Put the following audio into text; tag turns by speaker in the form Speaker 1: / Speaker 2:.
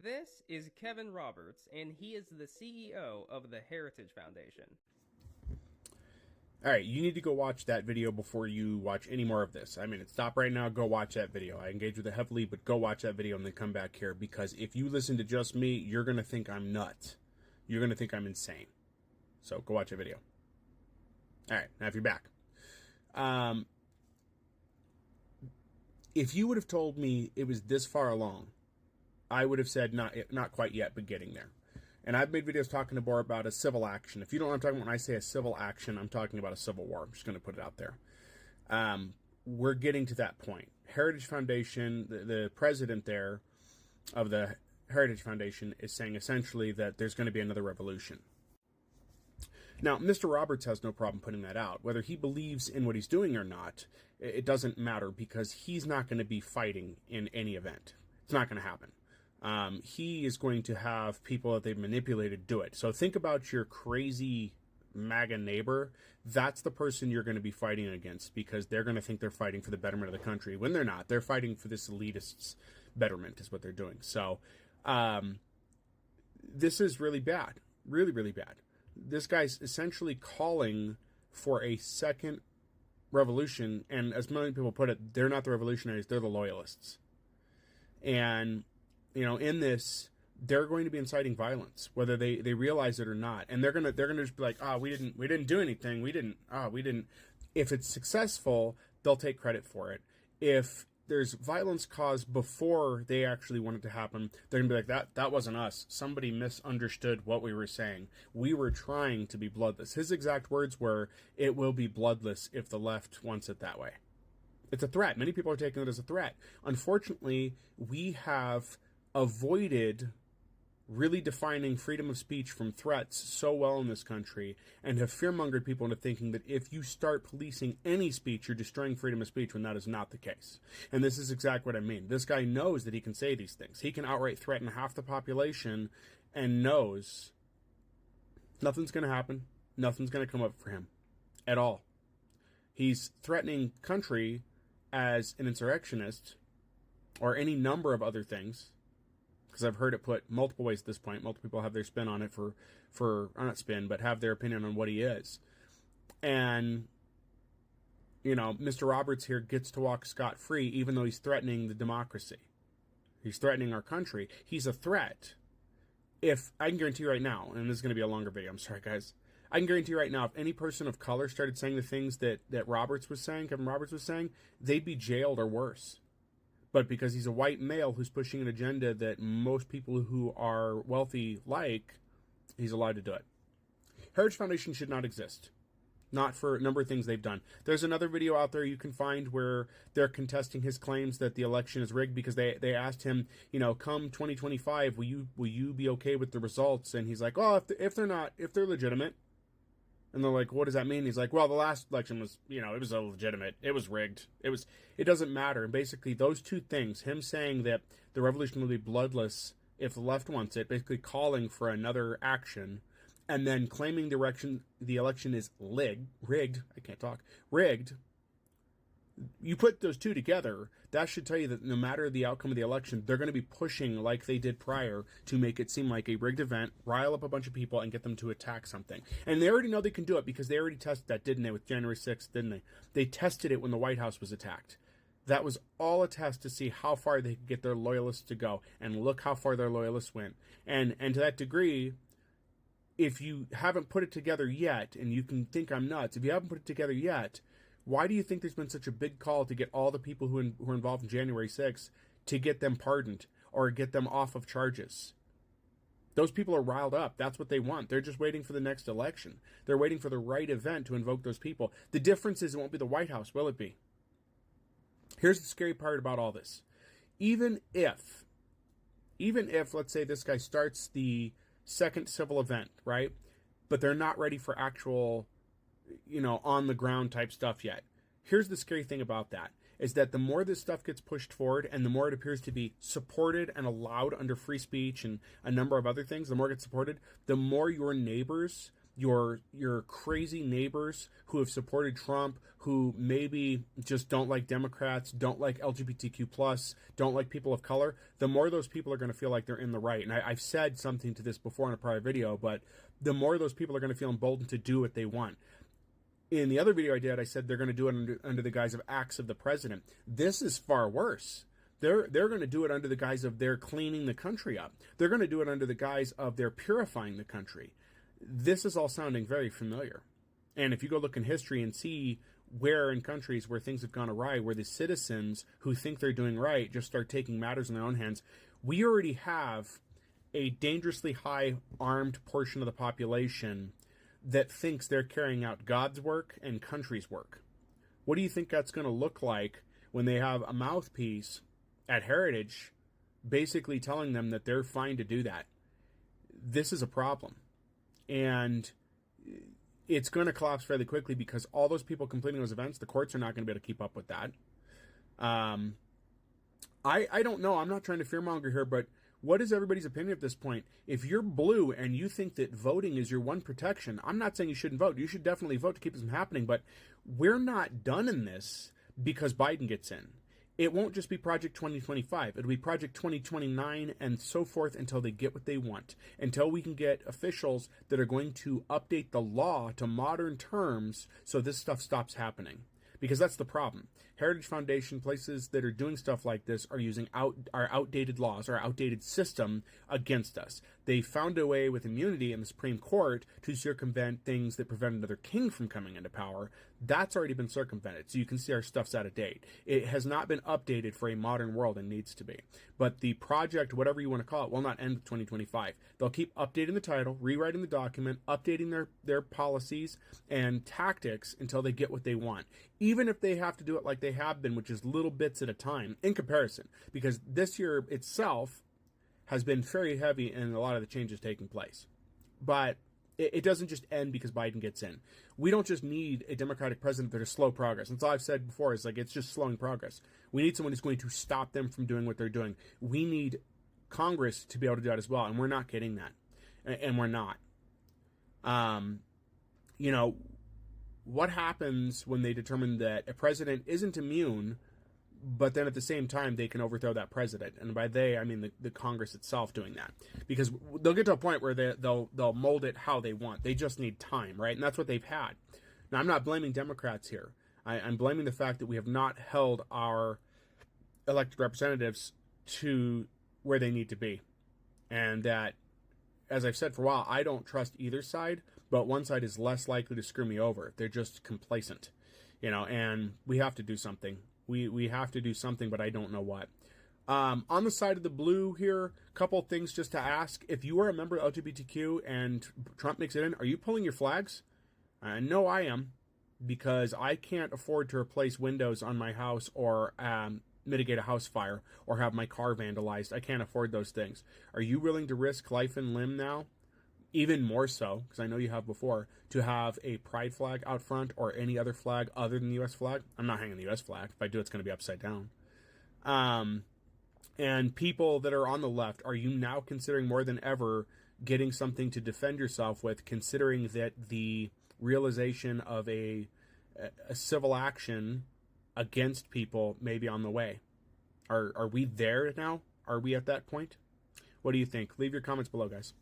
Speaker 1: This is Kevin Roberts, and he is the CEO of the Heritage Foundation.
Speaker 2: All right, you need to go watch that video before you watch any more of this. I mean, stop right now, go watch that video. I engage with it heavily, but go watch that video and then come back here, because if you listen to just me, you're going to think I'm nuts. You're going to think I'm insane. So go watch that video. All right, now if you're back. If you would have told me it was this far along, I would have said not quite yet, but getting there. And I've made videos talking more about a civil action. If you don't know what I'm talking about when I say a civil action, I'm talking about a civil war. I'm just going to put it out there. We're getting to that point. Heritage Foundation, the president there of the Heritage Foundation is saying essentially that there's going to be another revolution. Now, Mr. Roberts has no problem putting that out. Whether he believes in what he's doing or not, it doesn't matter, because he's not going to be fighting in any event. It's not going to happen. He is going to have people that they've manipulated do it. So think about your crazy MAGA neighbor. That's the person you're going to be fighting against, because they're going to think they're fighting for the betterment of the country when they're not. They're fighting for this elitist's betterment is what they're doing. So this is really bad. Really, really bad. This guy's essentially calling for a second revolution. And as many people put it, they're not the revolutionaries. They're the loyalists. And in this, they're going to be inciting violence, whether they realize it or not. And they're gonna just be like, we didn't do anything. We didn't. If it's successful, they'll take credit for it. If there's violence caused before they actually want it to happen, they're gonna be like, that wasn't us. Somebody misunderstood what we were saying. We were trying to be bloodless. His exact words were, "It will be bloodless if the left wants it that way." It's a threat. Many people are taking it as a threat. Unfortunately, we have avoided really defining freedom of speech from threats so well in this country, and have fearmongered people into thinking that if you start policing any speech, you're destroying freedom of speech, when that is not the case. And this is exactly what I mean. This guy knows that he can say these things. He can outright threaten half the population and knows nothing's going to happen. Nothing's going to come up for him at all. He's threatening country as an insurrectionist, or any number of other things, because I've heard it put multiple ways at this point. Multiple people have their spin on it not spin, but have their opinion on what he is. And, Mr. Roberts here gets to walk scot-free, even though he's threatening the democracy. He's threatening our country. He's a threat. If, I can guarantee you right now, and this is going to be a longer video, I'm sorry guys, I can guarantee you right now, if any person of color started saying the things that Kevin Roberts was saying, they'd be jailed or worse. But because he's a white male who's pushing an agenda that most people who are wealthy like, he's allowed to do it. Heritage Foundation should not exist. Not for a number of things they've done. There's another video out there you can find where they're contesting his claims that the election is rigged, because they asked him, come 2025, will you be okay with the results? And he's like, if they're legitimate. And they're like, what does that mean? He's like, well, the last election was, it was illegitimate. It was rigged. It doesn't matter. And basically those two things, him saying that the revolution will be bloodless if the left wants it, basically calling for another action, and then claiming the election is rigged. You put those two together, that should tell you that no matter the outcome of the election, they're going to be pushing like they did prior to make it seem like a rigged event, rile up a bunch of people, and get them to attack something. And they already know they can do it, because they already tested that, didn't they, with January 6th, didn't they? They tested it when the White House was attacked. That was all a test to see how far they could get their loyalists to go. And look how far their loyalists went. And to that degree, if you haven't put it together yet, and you can think I'm nuts, if you haven't put it together yet, why do you think there's been such a big call to get all the people who were involved in January 6th, to get them pardoned or get them off of charges? Those people are riled up. That's what they want. They're just waiting for the next election. They're waiting for the right event to invoke those people. The difference is it won't be the White House, will it be? Here's the scary part about all this. Even if, let's say this guy starts the second civil event, right? But they're not ready for actual, on the ground type stuff yet. Here's the scary thing about that, is that the more this stuff gets pushed forward, and the more it appears to be supported and allowed under free speech and a number of other things, the more it gets supported, the more your neighbors your crazy neighbors who have supported Trump, who maybe just don't like Democrats, don't like LGBTQ plus, don't like people of color, the more those people are going to feel like they're in the right. And I've said something to this before in a prior video, but the more those people are going to feel emboldened to do what they want. In the other video I did, I said they're going to do it under the guise of acts of the president. This is far worse. They're going to do it under the guise of they're cleaning the country up. They're going to do it under the guise of they're purifying the country. This is all sounding very familiar. And if you go look in history and see where in countries where things have gone awry, where the citizens who think they're doing right just start taking matters in their own hands, we already have a dangerously high armed portion of the population that thinks they're carrying out God's work and country's work. What do you think that's going to look like when they have a mouthpiece at Heritage basically telling them that they're fine to do that? This is a problem. And it's going to collapse fairly quickly because all those people completing those events, the courts are not going to be able to keep up with that. I don't know. I'm not trying to fearmonger here, but what is everybody's opinion at this point? If you're blue and you think that voting is your one protection, I'm not saying you shouldn't vote. You should definitely vote to keep this from happening, but we're not done in this because Biden gets in. It won't just be Project 2025. It'll be Project 2029 and so forth until they get what they want. Until we can get officials that are going to update the law to modern terms so this stuff stops happening. Because that's the problem. Heritage Foundation, places that are doing stuff like this are using our outdated laws, our outdated system against us. They found a way with immunity in the Supreme Court to circumvent things that prevent another king from coming into power. That's already been circumvented, so you can see our stuff's out of date. It has not been updated for a modern world and needs to be. But the project, whatever you want to call it, will not end with 2025. They'll keep updating the title, rewriting the document, updating their policies and tactics until they get what they want. Even if they have to do it like they have been, which is little bits at a time, in comparison. Because this year itself has been very heavy in a lot of the changes taking place. But it doesn't just end because Biden gets in. We don't just need a Democratic president that is slow progress. That's all I've said before, is like it's just slowing progress. We need someone who's going to stop them from doing what they're doing. We need Congress to be able to do that as well, and we're not getting that. And we're not. What happens when they determine that a president isn't immune, but then at the same time they can overthrow that president? And by they, I mean the Congress itself doing that. Because they'll get to a point where they'll mold it how they want. They just need time, right? And that's what they've had. Now, I'm not blaming Democrats here. I'm blaming the fact that we have not held our elected representatives to where they need to be. And that, as I've said for a while, I don't trust either side, but one side is less likely to screw me over. They're just complacent, and we have to do something. We have to do something, but I don't know what. On the side of the blue here, a couple things just to ask. If you are a member of LGBTQ and Trump makes it in, are you pulling your flags? No, I am, because I can't afford to replace windows on my house or mitigate a house fire or have my car vandalized. I can't afford those things. Are you willing to risk life and limb now? Even more so, because I know you have before, to have a pride flag out front or any other flag other than the U.S. flag? I'm not hanging the U.S. flag. If I do, it's going to be upside down. And people that are on the left, are you now considering more than ever getting something to defend yourself with, considering that the realization of a civil action against people may be on the way? Are we there now? Are we at that point? What do you think? Leave your comments below, guys.